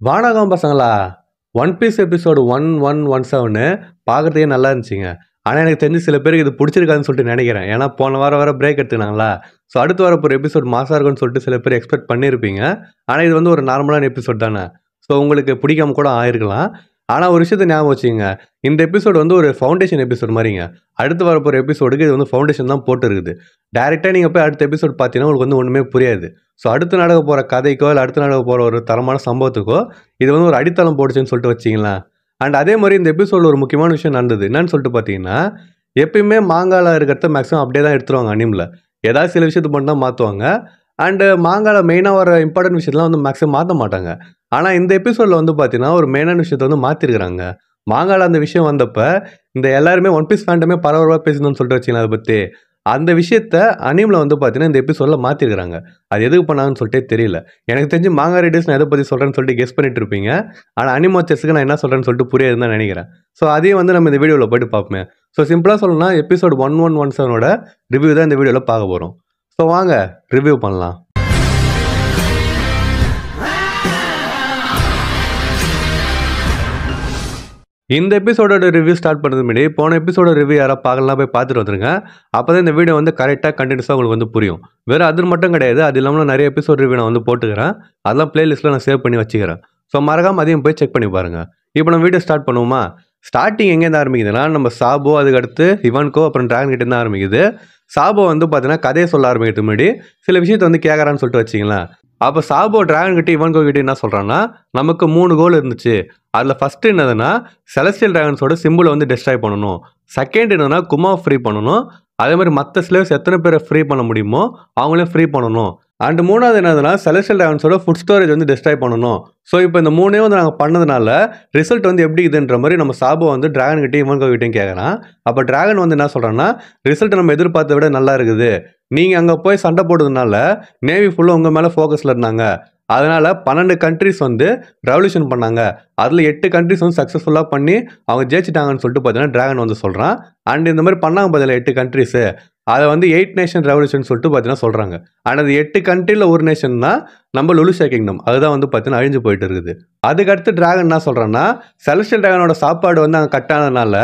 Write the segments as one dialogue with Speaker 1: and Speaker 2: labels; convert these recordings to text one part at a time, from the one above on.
Speaker 1: வானகம் பசங்களா! One piece episode 1117 பார்க்கறதுக்கே நல்லா இருந்துச்சுங்க. ஆனா, எனக்கு தெரிஞ்சு சில பேருக்கு இது புடிச்சிருக்காதுன்னு சொல்லிட்டு நெனைக்கிறேன். ஏன்னா, போன வாரம் வேற பிரேக் எடுத்துக்கினாங்களா, ஸோ அடுத்து வரப்போற எபிசோட் மாஸா இருக்கும்னு சொல்லிட்டு சில பேர் எக்ஸ்பெக்ட் பண்ணியிருப்பீங்க. ஆனா, இது வந்து ஒரு நார்மலான எபிசோட் தானே. ஸோ உங்களுக்கு பிடிக்காம கூட ஆயிருக்கலாம். ஆனா, ஒரு விஷயத்த ஞாபகம் வச்சுக்கங்க. இந்த எபிசோட் வந்து ஒரு ஃபவுண்டேஷன் எபிசோட் மாரிங்க. அடுத்து வரப்போற எபிசோடுக்கு இது வந்து ஃபவுண்டேஷன் தான் போட்டிருக்குது. டைரக்ட்டா நீங்க போய் அடுத்த எபிசோட் பார்த்தீங்கன்னா, உங்களுக்கு வந்து ஒண்ணுமே புரியாது. ஸோ அடுத்து நடக்க போற கதைக்கோ, இல்ல அடுத்து நடக்க போற ஒரு தரமான சம்பவத்துக்கோ, இது வந்து ஒரு அடித்தளம் போட்டுச்சுன்னு சொல்லிட்டு வச்சுக்கங்களேன். அண்ட் அதே மாரி இந்த எபிசோட்ல ஒரு முக்கியமான விஷயம் நடந்தது. என்னன்னு சொல்லிட்டு பார்த்தீங்கன்னா, எப்பயுமே மாங்கால இருக்கிறத மேக்ஸிமம் அப்படியே தான் எடுத்துருவாங்க அனிம்ல. ஏதாவது சில விஷயத்த மட்டும் தான் மாத்துவாங்க. அண்ட் மாங்கால மெயினா வர இம்பார்ட்டன்ட் விஷயத்தலாம் வந்து மேக்ஸிமம் மாத்த மாட்டாங்க. ஆனா இந்த எபிசோட்ல வந்து பார்த்தீங்கன்னா, ஒரு மெயினான விஷயத்த வந்து மாத்திருக்காங்க. மாங்கால அந்த விஷயம் வந்தப்ப, இந்த எல்லாருமே ஒன் பீஸ் ஃபேண்டமே பரபரப்பா பேசணும்னு சொல்லிட்டு வச்சுக்கங்களேன் அத பத்தி. அந்த விஷயத்த அனிம்ல வந்து பார்த்தீங்கன்னா, இந்த எபிசோட்ல மாத்திருக்காங்க. அது எதுக்கு பண்ணாங்கன்னு சொல்லிட்டே தெரியல. எனக்கு தெரிஞ்சு மாங்கா ரீடர்ஸ் நான் எத பத்தி சொல்றேன்னு சொல்லிட்டு கெஸ் பண்ணிட்டு இருப்பீங்க. ஆனா அனிம் வாச்சர்ஸ்க்கு நான் என்ன சொல்றேன்னு சொல்லிட்டு புரியாதுன்னு தான் நெனைக்கிறேன். ஸோ அதையும் வந்து நம்ம இந்த வீடியோல போயிட்டு பார்ப்போமே. ஸோ சிம்பிளா சொல்லணும்னா எபிசோட் 1117ஓட ரிவ்யூ தான் இந்த வீடியோல பார்க்க போறோம். ஸோ வாங்க ரிவ்யூ பண்ணலாம். இந்த எபிசோடோட ரிவ்யூ ஸ்டார்ட் பண்ணுறதுக்கு முன்னாடி போன எபிசோட ரிவ்யூ யாராவது பார்க்கலாம் போய் பார்த்துட்டு வந்துருங்க. அப்பதான் இந்த வீடியோ வந்து கரெக்டாக கண்டினியூஸாக உங்களுக்கு வந்து புரியும். வெறும் அது மட்டும் கிடையாது. அது இல்லாமல் நிறைய எபிசோட் ரிவ்யூ நான் வந்து போட்டுக்கிறேன். அதெல்லாம் பிளேலிஸ்ட்டில் நான் சேவ் பண்ணி வச்சுக்கிறேன். ஸோ மறக்காம அதையும் போய் செக் பண்ணி பாருங்க. இப்போ நம்ம வீடியோ ஸ்டார்ட் பண்ணுவோமா? ஸ்டார்டிங் எங்கேருந்து ஆரம்பிக்குதுன்னா, நம்ம சாபோ, அதுக்கடுத்து இவன்கோ, அப்புறம் டிராகன் கிட்ட இருந்து ஆரம்பிக்குது. சாபோ வந்து பார்த்தீங்கன்னா கதையை சொல்ல ஆரம்பிக்கிறதுக்கு முன்னாடி சில விஷயத்தை வந்து கேட்கறான்னு சொல்லிட்டு வச்சிங்களேன். அப்போ சாபோ டிராகன் கிட்ட இவன்கோ கிட்ட என்ன சொல்றான்னா, நமக்கு 3 கோல் இருந்துச்சு. அதில் ஃபர்ஸ்ட் என்னதுன்னா, செலஸ்டியல் டிராகன்ஸோட சிம்பிளை வந்து டெஸ்ட்ராய் பண்ணணும். செகண்ட் என்னன்னா, குமாவை ஃப்ரீ பண்ணணும். அதே மாதிரி மற்ற ஸ்லேவ்ஸ் எத்தனை பேரை ஃப்ரீ பண்ண முடியுமோ அவங்களையும் ஃப்ரீ பண்ணணும். அண்ட் மூணாவது என்னதுன்னா, செலஸ்டியல் டிராகன்ஸோட ஃபுட் ஸ்டோரேஜ் வந்து டெஸ்ட்ராய் பண்ணணும். ஸோ இப்போ இந்த மூணையும் வந்து நாங்கள் பண்ணதுனால ரிசல்ட் வந்து எப்படி இதுன்ற மாதிரி நம்ம சாபோ வந்து டிராகன் கிட்டையும் இவன்கோ கிட்டையும் கேட்குறான். அப்போ டிராகன் வந்து என்ன சொல்கிறான்னா, ரிசல்ட் நம்ம எதிர்பார்த்த விட நல்லா இருக்குது. நீங்கள் அங்கே போய் சண்டை போடுறதுனால நேவி ஃபுல்லாக உங்கள் மேலே ஃபோக்கஸில் இருந்தாங்க. அதனால் 12 கண்ட்ரிஸ் வந்து ரெவல்யூஷன் பண்ணாங்க. அதில் 8 கண்ட்ரிஸ் வந்து சக்ஸஸ்ஃபுல்லாக பண்ணி அவங்க ஜெயிச்சிட்டாங்கன்னு சொல்லிட்டு பார்த்தீங்கன்னா டிராகன் வந்து சொல்கிறான். அண்ட் இந்த மாதிரி பண்ணாங்க பதில் 8 கண்ட்ரிஸு. அதை வந்து 8 நேஷன் ரெவல்யூஷன் சொல்லிட்டு பார்த்தீங்கன்னா சொல்கிறாங்க. ஆனால் அது 8 கண்ட்ரியில் ஒரு நேஷன் தான் நம்ம லுலுஷா கிங்டம். அதுதான் வந்து பார்த்தீங்கன்னா அழிஞ்சு போயிட்டு இருக்குது. அதுக்கடுத்து டிராகன் என்ன சொல்கிறான்னா, செலஸ்டியல் டிராகனோட சாப்பாடு வந்து அங்கே கட் ஆனதுனால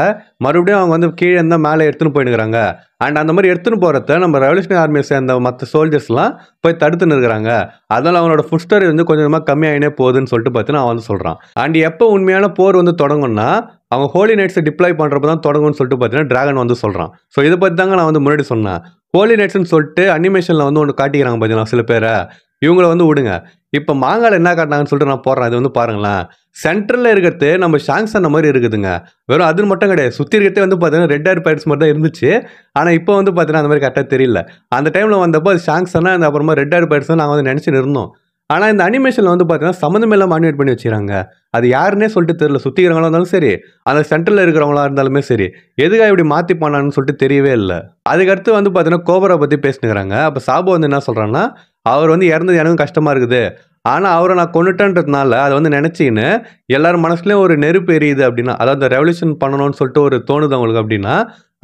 Speaker 1: மறுபடியும் அவங்க வந்து கீழே இருந்தால் மேலே எடுத்துன்னு போயிடுறாங்க. அண்ட் அந்த மாதிரி எடுத்துன்னு போகிறத நம்ம ரெவல்யூஷனரி ஆர்மியை சேர்ந்த மற்ற சோல்ஜர்ஸ்லாம் போய் தடுத்துன்னு இருக்கிறாங்க. அதனால் அவனோட ஃபுட் ஸ்டோரேஜ் வந்து கொஞ்சம் கொஞ்சமாக கம்மியாகினே போகுதுன்னு சொல்லிட்டு பார்த்தீங்கன்னா அவன் வந்து சொல்கிறான். அண்ட் எப்போ உண்மையான போர் வந்து தொடங்கும்னா, அவங்க ஹோலி நைட்ஸை டிப்ளாய் பண்ணுறப்ப தான் தொடங்கும்னு சொல்லிட்டு பார்த்தீங்கன்னா டிராகன் வந்து சொல்கிறான். ஸோ இதை பற்றி தாங்க நான் வந்து முன்னாடி சொன்னேன். ஹோலி நைட்ஸ்ன்னு சொல்லிட்டு அனிமேஷனில் வந்து ஒன்று காட்டிக்கிறாங்க பார்த்தீங்களா சில பேரை. இவங்கள வந்து விடுங்க. இப்போ மாங்கால என்ன காட்டினாங்கன்னு சொல்லிட்டு நான் போடுறேன். அது வந்து பாருங்களேன். சென்ட்ரலில் இருக்கிறது நம்ம ஷாங்ஸ் அந்த மாதிரி இருக்குதுங்க. வெறும் அது மட்டும் கிடையாது. சுற்றி இருக்கிறதே வந்து பார்த்தீங்கன்னா ரெட் ஹேர் பைரட்ஸ் மாதிரி தான் இருந்துச்சு. ஆனால் இப்போ வந்து பார்த்தீங்கன்னா அந்த மாதிரி கரெக்டாக தெரியல. அந்த டைமில் வந்தப்போ அது ஷாங்ஸ்னா அந்த அப்புறமா ரெட் ஹேர் பைரட்ஸ் தான் நாங்கள் வந்து நினச்சின்னு இருந்தோம். ஆனால் இந்த அனிமேஷனில் வந்து பார்த்தீங்கன்னா சம்மந்தம் இல்லாமல் அனிமேட் பண்ணி வச்சுக்கிறாங்க. அது யாருன்னே சொல்லிட்டு தெரியல. சுற்றி இருக்கிறவங்களா இருந்தாலும் சரி, அந்த சென்ட்ரலில் இருக்கிறவங்களா இருந்தாலுமே சரி, எதுக்காக இப்படி மாற்றி பண்ணான்னு சொல்லிட்டு தெரியவே இல்லை. அதுக்கடுத்து வந்து பார்த்தீங்கன்னா கோபரா பற்றி பேசினுக்கிறாங்க. அப்போ சாபோ வந்து என்ன சொல்கிறான்னா, அவர் வந்து இறந்தது எனக்கும் கஷ்டமாக இருக்குது. ஆனால் அவரை நான் கொன்னுட்டேன்றதுனால அதை வந்து நினச்சிக்கின்னு எல்லாரும் மனசுலேயும் ஒரு நெருப்பு எரியுது அப்படின்னா, அதாவது ரெவல்யூஷன் பண்ணணும்னு சொல்லிட்டு ஒரு தோணுது அவங்களுக்கு அப்படின்னா,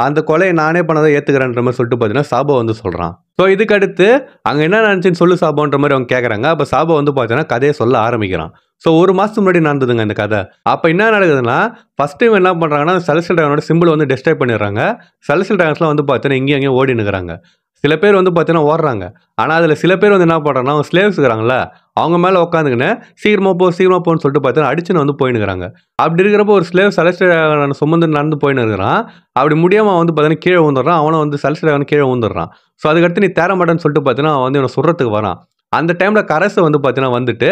Speaker 1: அந்த கொலையை நானே பண்ணதை ஏற்றுக்கிறேன்ற மாதிரி சொல்லிட்டு பார்த்தீங்கன்னா சாபோ வந்து சொல்கிறான். ஸோ இதுக்கு அடுத்து அங்கே என்ன நினச்சின்னு சொல்லு சாபோன்ற மாதிரி அவங்க கேட்குறாங்க. அப்போ சாபோ வந்து பார்த்தீங்கன்னா கதையை சொல்ல ஆரம்பிக்கிறான். ஸோ ஒரு மாதத்துக்கு முன்னாடி நடந்ததுங்க இந்த கதை. அப்போ என்ன நடக்குதுன்னா, ஃபர்ஸ்ட் டைம் என்ன பண்ணுறாங்கன்னா, செலஸ்டியல் டிராகனோட சிம்பிள் வந்து டெஸ்ட்ராய் பண்ணிடுறாங்க. செலஸ்டியல் டிராகன்ஸ்லாம் வந்து பார்த்தீங்கன்னா இங்கேயும் அங்கேயும் ஓடி நிற்கிறாங்க. சில பேர் வந்து பார்த்தீங்கன்னா ஓடுறாங்க. ஆனால் அதில் சில பேர் வந்து என்ன பண்ணுறாங்கன்னா, அவங்க ஸ்லேவ்ஸ் இருக்கிறாங்களே அவங்க மேலே உட்காந்துக்கின்னு சீக்கிரமா போன்னு சொல்லிட்டு பார்த்தீங்கன்னா அடிச்சுன்னு வந்து போயினுக்கிறாங்க. அப்படி இருக்கிறப்போ ஒரு ஸ்லேவ் செலஸ்டியல் டிராகனை சுமந்து நடந்து போயின்னு இருக்கிறான். அப்படி முடியாமல் வந்து பார்த்தீங்கன்னா கீழே விழுந்துடுறான். அவனை வந்து செலஸ்டியல் டிராகன் கீழே விழுந்துடுறான். ஸோ அதுக்கடுத்து நீ தேர மாட்டேன்னு சொல்லிட்டு பார்த்தீங்கன்னா அவன் வந்து இவனை சுடுறதுக்கு வரான். அந்த டைமில் கரசை வந்து பார்த்தீங்கன்னா வந்துட்டு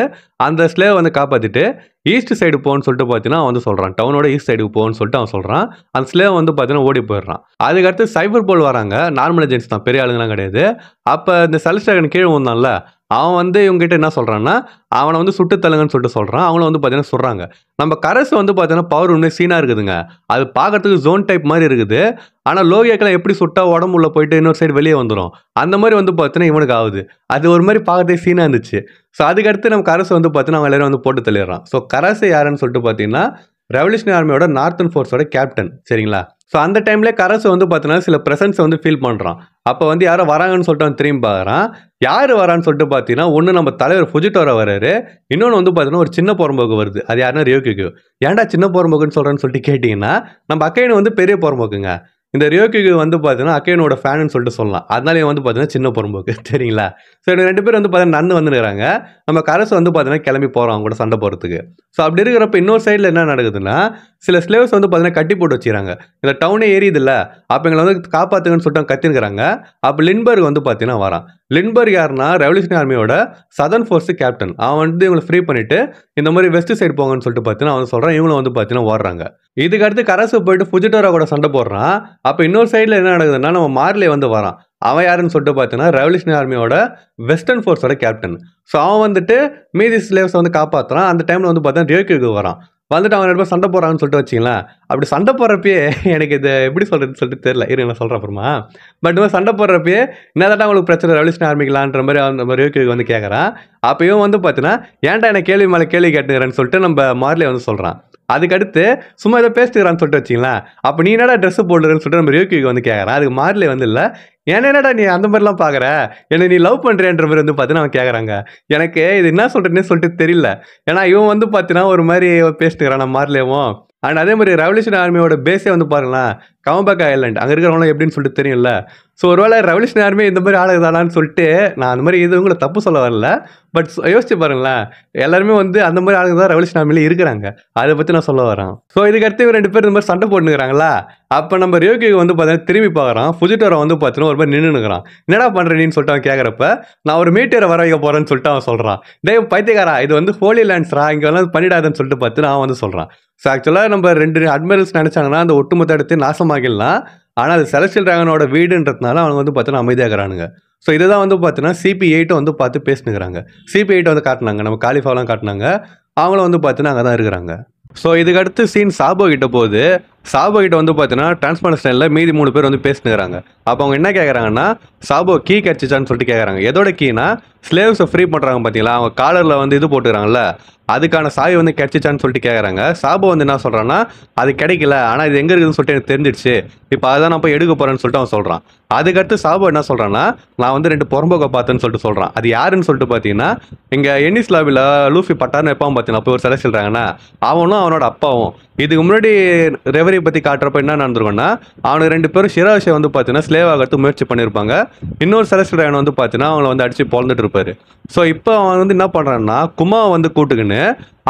Speaker 1: அந்த ஸ்லேவ் வந்து காப்பாற்றிட்டு ஈஸ்ட் சைடு போன்னு சொல்லிட்டு பார்த்தீங்கன்னா அவன் வந்து சொல்கிறான். டவுனோட ஈஸ்ட் சைடுக்கு போன்னு சொல்லிட்டு அவன் சொல்கிறான். அந்த ஸ்லேவ் வந்து பார்த்தீங்கன்னா ஓடி போயிடுறான். அதுக்கடுத்து சைபர் போல் வராங்க. நார்மல் ஏஜென்ட்ஸ் தான், பெரிய ஆளுங்கலாம் கிடையாது. அப்போ இந்த செலஸ்டியல் டிராகன் கீழே வந்தான்ல, அவன் வந்து இவங்ககிட்ட என்ன சொல்கிறான்னா, அவனை வந்து சுட்டு தள்ளுங்கன்னு சொல்லிட்டு சொல்கிறான். அவங்களும் வந்து பார்த்தீங்கன்னா சுடுறாங்க. நம்ம கரஸ் வந்து பார்த்தீங்கன்னா பவர் உண்மையாக சீனாக இருக்குதுங்க. அது பார்க்கறதுக்கு ஜோன் டைப் மாதிரி இருக்குது. ஆனால் லோகியாக்கெல்லாம் எப்படி சுட்டா உடம்பு உள்ள போயிட்டு இன்னொரு சைடு வெளியே வந்துடும். அந்த மாதிரி வந்து பார்த்தீங்கன்னா இவனுக்கு ஆகுது. அது ஒரு மாதிரி பார்க்கறதுக்கு சீனாக இருந்துச்சு. ஸோ அதுக்கடுத்து நம்ம கரஸ் வந்து பார்த்தீங்கன்னா அவங்க எல்லாரும் வந்து போட்டு தள்ளிடுறான். ஸோ கரஸ் யாருன்னு சொல்லிட்டு பார்த்தீங்கன்னா ரெவல்யூஷனரி ஆர்மியோட நார்த்தன் ஃபோர்ஸோட கேப்டன் சரிங்களா. ஸோ அந்த டைம்லேயே கரசு வந்து பார்த்தீங்கன்னா சில ப்ரெசன்ஸை வந்து ஃபீல் பண்ணுறான். அப்போ வந்து யாரோ வராங்கன்னு சொல்லிட்டு அவன் திரும்பி பார்க்குறான். யார் வரான்னு சொல்லிட்டு பார்த்தீங்கன்னா ஒன்று நம்ம தலைவர் ஃபுஜிடோரா வராரு, இன்னொன்று வந்து பார்த்தீங்கன்னா ஒரு சின்ன புறம்போக்கு வருது. அது யாருன்னா ரியோகிகு. ஏன்டா சின்ன புறம்போக்குன்னு சொல்கிறேன்னு சொல்லிட்டு கேட்டிங்கன்னா நம்ம அக்கைனு வந்து பெரிய புறம்போக்குங்க. இந்த ரியோகிகு வந்து பார்த்தீங்கன்னா அக்கைனோட ஃபேனுன்னு சொல்லிட்டு சொல்லலாம். அதனால இவன் வந்து பார்த்தீங்கன்னா சின்ன புறம்போக்கு சரிங்களா. ஸோ இவங்க 2 பேர் வந்து பார்த்தீங்கன்னா நடந்து வந்துருக்காங்க. நம்ம கரசு வந்து பார்த்தீங்கன்னா கிளம்பி போகிறோம் அவங்க கூட சண்டை போடுறதுக்கு. ஸோ அப்படி இருக்கிறப்ப இன்னொரு சைடில் என்ன நடக்குதுன்னா சில ஸ்லேவ்ஸ் வந்து பார்த்தீங்கன்னா கட்டி போட்டு வச்சுக்கிறாங்க. இந்த டவுனே ஏரியுதுல்ல, அப்போ எங்களை வந்து காப்பாற்றுங்கன்னு சொல்லிட்டு கத்திருக்கிறாங்க. அப்போ லின்பர்க் வந்து பார்த்தீங்கன்னா வரான். லின்பர்க் யாருன்னா ரெவல்யூஷனரி ஆர்மியோட சதர்ன் ஃபோர்ஸ் கேப்டன். அவன் வந்து இவங்களை ஃப்ரீ பண்ணிட்டு இந்த மாதிரி வெஸ்ட் சைடு போங்கன்னு சொல்லிட்டு பார்த்தீங்கன்னா அவன் சொல்கிறான். இவங்களும் வந்து பார்த்தீங்கன்னா ஓடுறாங்க. இதுக்கு அடுத்து கரசு போயிட்டு ஃபுஜிடோரா கூட சண்டை போடுறான். அப்போ இன்னொரு சைடில் என்ன நடக்குதுன்னா நம்ம மார்லே வந்து வரான். அவன் யாருன்னு சொல்லிட்டு பார்த்தீங்கன்னா ரெவல்யூஷனரி ஆர்மியோட வெஸ்டர்ன் ஃபோர்ஸோட கேப்டன். ஸோ அவன் வந்துட்டு மீதி ஸ்லேவ்ஸை வந்து காப்பாற்றுறான். அந்த டைமில் வந்து பார்த்தீங்கன்னா ரியோகிகு வரான். வந்துட்டு அவன் 2 பேரும் சண்டை போடுறான்னு சொல்லிட்டு வச்சிங்களேன். அப்படி சண்டை போடுறப்பயே எனக்கு இது எப்படி சொல்கிறதுன்னு சொல்லிட்டு தெரியல. இரு நான் சொல்கிறேன் அப்புறமா. பட் இவன் சண்டை போடுறப்பயே என்னதாட்டா உங்களுக்கு பிரச்சனை ரெவல்யூஷனரி ஆர்மிக்கலான்ற மாதிரி அந்த ரியோகிகு வந்து கேட்குறான். அப்போ இவன் வந்து பார்த்தீங்கன்னா ஏன்டா என்ன கேள்வி மேலே கேள்வி கேட்டுக்கிறேன்னு சொல்லிட்டு நம்ம மார்லே வந்து சொல்கிறான். அதுக்கடுத்து சும்மா ஏதோ பேசிட்டுக்கிறான்னு சொல்லிட்டு வச்சிங்களேன். அப்போ நீ என்னடா ட்ரெஸ் போடுறேன்னு சொல்லிட்டு நம்ம ரியோகிகு வந்து கேட்குறான். அதுக்கு மார்லே வந்து இல்லை என்னடா நீ அந்த மாதிரிலாம் பார்க்குற, என்னை நீ லவ் பண்ணுறேன்ற மாதிரி வந்து பார்த்தீங்கன்னா அவன் கேட்குறாங்க. எனக்கு இது என்ன சொல்கிறேன்னே சொல்லிட்டு தெரியல. ஏன்னா இவன் வந்து பார்த்தீங்கன்னா ஒரு மாதிரி பேசிட்டுக்கிறான் நம்ம மார்லேவும். அண்ட் அதே மாதிரி ரெவல்யூஷனரி ஆர்மியோட பேஸே வந்து பாருங்களேன் கமபேக் ஐலண்ட். அங்கே இருக்கிறவங்களாம் எப்படின்னு சொல்லிட்டு தெரியும்ல. ஸோ ஒருவேளை ரெவல்யூஷனரி ஆர்மி இந்த மாதிரி ஆளுதானான்னு சொல்லிட்டு நான் அந்த மாதிரி இது உங்களை தப்பு சொல்ல வரல. பட் யோசிச்சு பாருங்களேன், எல்லாருமே வந்து அந்த மாதிரி ஆளுங்க தான் ரெவல்யூஷனரி ஆர்மியில் இருக்கிறாங்க. அதை பற்றி நான் சொல்ல வரேன். ஸோ இதுக்கடுத்து 2 பேர் இந்த மாதிரி சண்டை போட்டுக்கிறாங்களா. அப்போ நம்ம ரியோகிகு வந்து பார்த்தீங்கன்னா திரும்பி பார்க்குறான். ஃபுஜிடோரா வந்து பார்த்தீங்கன்னா ஒரு மாதிரி நின்றுக்கிறான். என்னடா பண்ணுறேன்னு சொல்லிட்டு அவன் கேட்குறப்ப நான் ஒரு மீட்டியரை வர வைக்க போகிறேன்னு சொல்லிட்டு அவன் சொல்கிறான். டேய் பைத்தியக்காரா, இது வந்து ஹோலி லேண்ட்ஸ்ரா, இங்கே எல்லாம் பண்ணிடாதுன்னு சொல்லிட்டு பார்த்து நான் வந்து சொல்கிறான். ஸோ ஆக்சுவலாக நம்ம 2 அட்மிரல்ஸ் நினச்சாங்கன்னா அந்த ஒட்டுமொத்த இடத்தையும் நாசமாகிடலாம். ஆனால் அது செலஸ்டியல் டிராகனோட வீடுன்றதுனால அவங்க வந்து பார்த்தீங்கன்னா அமைதியாகிறானுங்க. ஸோ இதுதான் வந்து பார்த்தீங்கன்னா CP8 வந்து பார்த்து பேசினுக்கிறாங்க. CP8 வந்து காட்டினாங்க, நம்ம காலிஃபாலாம் காட்டினாங்க. அவங்களும் வந்து பார்த்தீங்கன்னா அங்கே தான் இருக்கிறாங்க. ஸோ இதுக்கடுத்து சீன் சாபோ கிட்ட போகுது. சாபோ கிட்ட வந்து பார்த்தீங்கன்னா டிரான்ஸ்பாண்டேஷனில் மீதி 3 பேர் வந்து பேசினுக்கிறாங்க. அப்போ அவங்க என்ன கேட்குறாங்கன்னா சாபோ கீ கிடச்சிச்சான்னு சொல்லிட்டு கேட்குறாங்க. எதோட கீனா ஸ்லேவ்ஸை ஃப்ரீ பண்ணுறாங்க பார்த்தீங்களா, அவங்க காலரில் வந்து இது போட்டுக்கிறாங்கல்ல, அதுக்கான சாவி வந்து கிடச்சிச்சான்னு சொல்லிட்டு கேட்குறாங்க. சாபோ வந்து என்ன சொல்கிறான்னா அது கிடைக்கல, ஆனால் இது எங்கே இருக்குதுன்னு சொல்லிட்டு எனக்கு தெரிஞ்சிடுச்சு, இப்போ அதான் நான் போய் எடுக்க போகிறேன்னு சொல்லிட்டு அவன் சொல்கிறான். அதுக்கடுத்து சாபோ என்ன சொல்கிறான்னா நான் வந்து 2 புறம்போக்கை பார்த்தேன்னு சொல்லிட்டு சொல்கிறான். அது யாருன்னு சொல்லிட்டு பார்த்தீங்கன்னா இங்கே என்னிஸ் லாபியில் லூஃபி பட்டார்னு எப்போ பார்த்தீங்கன்னா அப்போ ஒரு சிலை சொல்கிறாங்கன்னா அவனும் அவனோட அப்பாவும். இதுக்கு முன்னாடி ரெவரி பற்றி காட்டுறப்ப என்ன நடந்திருக்குன்னா அவனுக்கு 2 பேரும் ஷிராஷை வந்து பார்த்தீங்கன்னா ஸ்லேவ் ஆகிறதுக்கு முயற்சி பண்ணியிருப்பாங்க. இன்னொரு செலஸ்டியல் டிராகன் வந்து பார்த்தீங்கன்னா அவங்கள வந்து அடிச்சு பொழந்துட்டு இருப்பாரு. ஸோ இப்போ அவன் வந்து என்ன பண்ணுறான்னா குமாவை வந்து கூட்டுக்குன்னு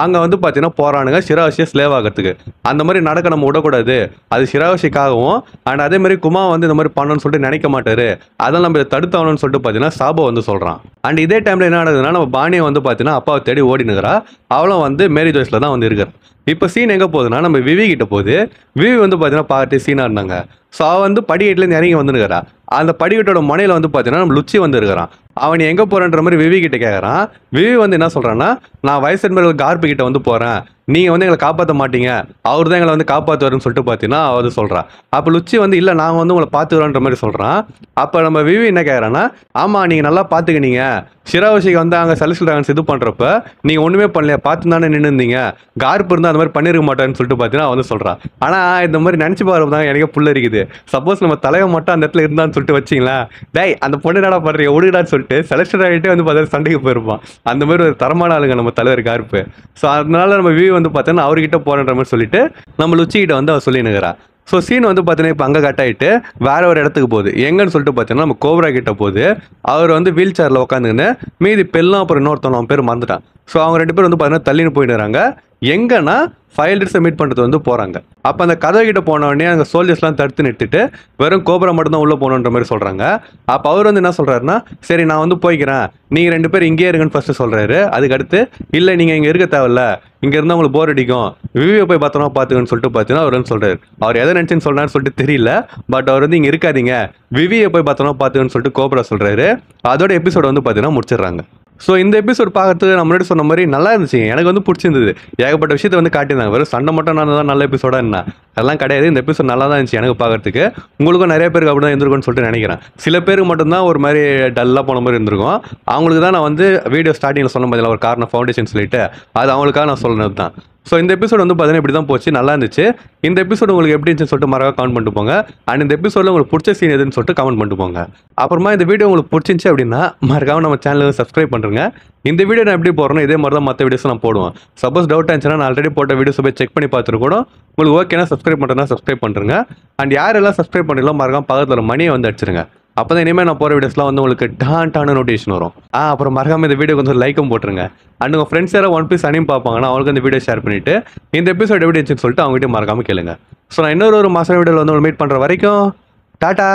Speaker 1: அங்கே வந்து பார்த்தீங்கன்னா போகிறானுங்க ஷிராஷியை ஸ்லேவ் ஆகிறதுக்கு. அந்த மாதிரி நடக்க நம்ம விடக்கூடாது, அது ஷிராஷிக்காகவும். அண்ட் அதே மாதிரி குமா வந்து இந்த மாதிரி பண்ணணும்னு சொல்லிட்டு நினைக்க மாட்டாரு, அதெல்லாம் நம்ம தடுத்தாகணும்னு சொல்லிட்டு பார்த்தீங்கன்னா சாபோ வந்து சொல்கிறான். அண்ட் இதே டைமில் என்ன நடக்குதுன்னா நம்ம பாணியை வந்து பார்த்தீங்கன்னா அப்பாவை தேடி ஓடினுக்கிறா. அவளும் வந்து மேரி ஜோய்ஸில் தான் வந்து இருக்கிறான். இப்போ சீன் எங்கே போகுதுன்னா நம்ம விவி கிட்ட போகுது. விவி வந்து பார்த்தீங்கன்னா பார்த்து சீனாக இருந்தாங்க. ஸோ அவன் வந்து படிக்கட்டுலேருந்து இறங்கி வந்துருக்கிறா. அந்த படிக்கட்டோட முனையில் வந்து பார்த்தீங்கன்னா நம்ம லுச்சி வந்து இருக்கிறான். அவன் எங்கே போகிறன்ற மாதிரி விவி கிட்ட கேட்குறான். விவி வந்து என்ன சொல்கிறான்னா நான் வயசு அட்மிரல் கார்பு கிட்ட வந்து போகிறேன், நீங்கள் வந்து எங்களை காப்பாற்ற மாட்டீங்க, அவர் தான் எங்களை வந்து காப்பாற்றுவாருன்னு சொல்லிட்டு பார்த்தீங்கன்னா அவ வந்து சொல்கிறான். அப்போ லுச்சி வந்து இல்லை நாங்கள் வந்து உங்களை பார்த்துக்கிறோன்ற மாதிரி சொல்கிறான். அப்போ நம்ம விவி என்ன கேட்குறான்னா ஆமாம் நீங்கள் நல்லா பார்த்துக்கினீங்க, ஷிராவஷிக்கு வந்து அங்கே செலஸ்டியல் டிராகன்ஸ் இது பண்ணுறப்ப நீங்கள் ஒன்றுமே பண்ணலையா, பார்த்து தானே நின்றுந்தீங்க, கார்பு இருந்தால் அந்த மாதிரி பண்ணிருக்க மாட்டேன்னு சொல்லிட்டு பார்த்தீங்கன்னா அவன் வந்து சொல்கிறான். ஆனால் இந்த மாதிரி நினச்சி பாருங்க தான் எனக்கே புள்ள இருக்குது. சப்போஸ் நம்ம தலைவன் மட்டும் அந்த இடத்துல இருந்தான்னு சொல்லிட்டு வச்சிங்களா, டேய் அந்த பொண்ணு என்னடா பண்ணுறீங்க ஒடுங்கடான்னு சொல்லிட்டு செலஸ்டியல் ஆகிட்டே வந்து பார்த்தா சண்டைக்கு போயிருப்பான். அந்த மாதிரி ஒரு தரமான ஆளுங்க நம்ம தலைவர் கார்பு. ஸோ அதனால நம்ம விவி வந்து பார்த்தோன்னா அவர்கிட்ட போகிறன்ற மாதிரி சொல்லிட்டு நம்ம லுச்சிக்கிட்ட வந்து அவர் சொல்லினுக்கிறா. ஸோ சீன் வந்து பார்த்தீங்கன்னா இப்போ அங்கே கட் ஆகிட்டு வேற ஒரு இடத்துக்கு போகுது. எங்கன்னு சொல்லிட்டு பார்த்தீங்கன்னா நம்ம கோப்ரா கிட்ட போகுது. அவர் வந்து வீல் சேரில் உட்காந்துன்னு மீதி பெல்லாம் அப்புறம் இன்னொருத்தவங்க அவன் பேர் மறந்துட்டான். ஸோ அவங்க 2 பேர் வந்து பார்த்தீங்கன்னா தள்ளின்னு போயிடுறாங்க. எங்கன்னா ஃபைல்டர்ஸை மீட் பண்ணுறது வந்து போகிறாங்க. அப்போ அந்த கதை கிட்ட போனோடனே அங்கே சோல்ஜர்ஸ்லாம் தடுத்து நிறுத்திட்டு வெறும் கோபுரம் மட்டும்தான் உள்ளே போகணுன்ற மாதிரி சொல்கிறாங்க. அப்போ அவர் வந்து என்ன சொல்கிறாருன்னா சரி நான் வந்து போய்க்கிறேன், நீங்கள் 2 பேர் இங்கேயே இருங்கன்னு ஃபஸ்ட்டு சொல்கிறாரு. அதுக்கடுத்து இல்லை நீங்கள் இங்கே இருக்க தேவையில்ல, இங்கே இருந்தால் உங்களுக்கு போர் அடிக்கும், விவியை போய் பத்திரமா பார்த்துக்கன்னு சொல்லிட்டு பார்த்தீங்கன்னா அவர் வந்து சொல்கிறார். அவர் எதை நினச்சின்னு சொல்கிறான்னு சொல்லிட்டு தெரியல, பட் அவர் வந்து இங்கே இருக்காதீங்க, விவியை போய் பத்திரமா பார்த்துக்கன்னு சொல்லிட்டு கோபுரா சொல்கிறாரு. அதோட எபிசோட வந்து பார்த்தீங்கன்னா முடிச்சிடுறாங்க. ஸோ இந்த எபிசோட் பார்க்கறதுக்கு நம்ம முன்னாடி சொன்ன மாதிரி நல்லா இருந்துச்சு, எனக்கு வந்து பிடிச்சிருந்தது. ஏகப்பட்ட விஷயத்தை வந்து காட்டியிருந்தாங்க. வெறும் சண்டை மட்டும் நான் தான் நல்ல எபிசோடாக என்ன அதெல்லாம் கிடையாது. இந்த எபிசோட் நல்லா தான் இருந்துச்சு எனக்கு பார்க்கறதுக்கு. உங்களுக்கும் நிறைய பேருக்கு அப்படி தான் இருந்திருக்கும்னு சொல்லிட்டு நினைக்கிறேன். சில பேருக்கு மட்டும்தான் ஒரு மாதிரி டல்லாக போன மாதிரி இருந்திருக்கும். அவங்களுக்கு தான் நான் வந்து வீடியோ ஸ்டார்டிங்கில் சொன்ன பதில் ஒரு காரணம் ஃபவுண்டேஷன் சொல்லிட்டு அது அவங்களுக்காக நான் சொல்லுறது தான். ஸோ இந்த எபிசோட் வந்து பார்த்தீங்கன்னா இப்படி தான் போச்சு, நல்லா இருந்துச்சு. இந்த எபிசோட் உங்களுக்கு எப்படி இருந்துச்சுன்னு சொல்லிட்டு மறக்காம கமெண்ட் பண்ணிட்டு போங்க. அண்ட் இந்த எபிசோடில் உங்களுக்கு பிடிச்ச சீன் எதுன்னு சொல்லிட்டு கமெண்ட் பண்ணிட்டு போங்க. அப்புறமா இந்த வீடியோ உங்களுக்கு பிடிச்சிருந்துச்சு அப்படின்னா மறக்காம நம்ம சேனலுக்கு சப்ஸ்கிரைப் பண்ணுறேங்க. இந்த வீடியோ நான் எப்படி போடுறேன் இதே மாதிரி தான் மற்ற வீடியோஸ் நான் போடுவேன். சப்போஸ் டவுட் இருந்துச்சுன்னா நான் ஆல்ரெடி போட்ட வீடியோஸ் போய் செக் பண்ணி பார்த்துட்டு கூட உங்களுக்கு ஓகேனா சப்ஸ்கிரைப் பண்ணுறேன்னா சப்ஸ்கிரைப் பண்ணுறேங்க. அண்ட் யாரெல்லாம் சப்ஸ்கிரைப் பண்ணீங்களோ மறக்காம பக்கத்தில் மணியை வந்து அடிச்சிருங்க. அப்போ தான் இனிமேல் நான் போகிற வீடியோஸ்லாம் வந்து உங்களுக்கு டான்டான நோட்டிஃபிகேஷன் வரும். அப்புறம் மறக்காம இந்த வீடியோ கொஞ்சம் லைக்கும் போட்டுருங்க. அண்ட் உங்கள் ஃப்ரெண்ட்ஸ் யாராவது ஒன் பீஸ் அனியும் பார்ப்பாங்கன்னா அவங்களுக்கு இந்த வீடியோ ஷேர் பண்ணிவிட்டு இந்த எபிசோட் எப்படி இருந்துச்சுன்னு சொல்லிட்டு அவங்ககிட்ட மறக்காம கேளுங்க. ஸோ நான் இன்னொரு மாதம் வீடியோவில் வந்து மீட் பண்ணுற வரைக்கும் டாட்டா.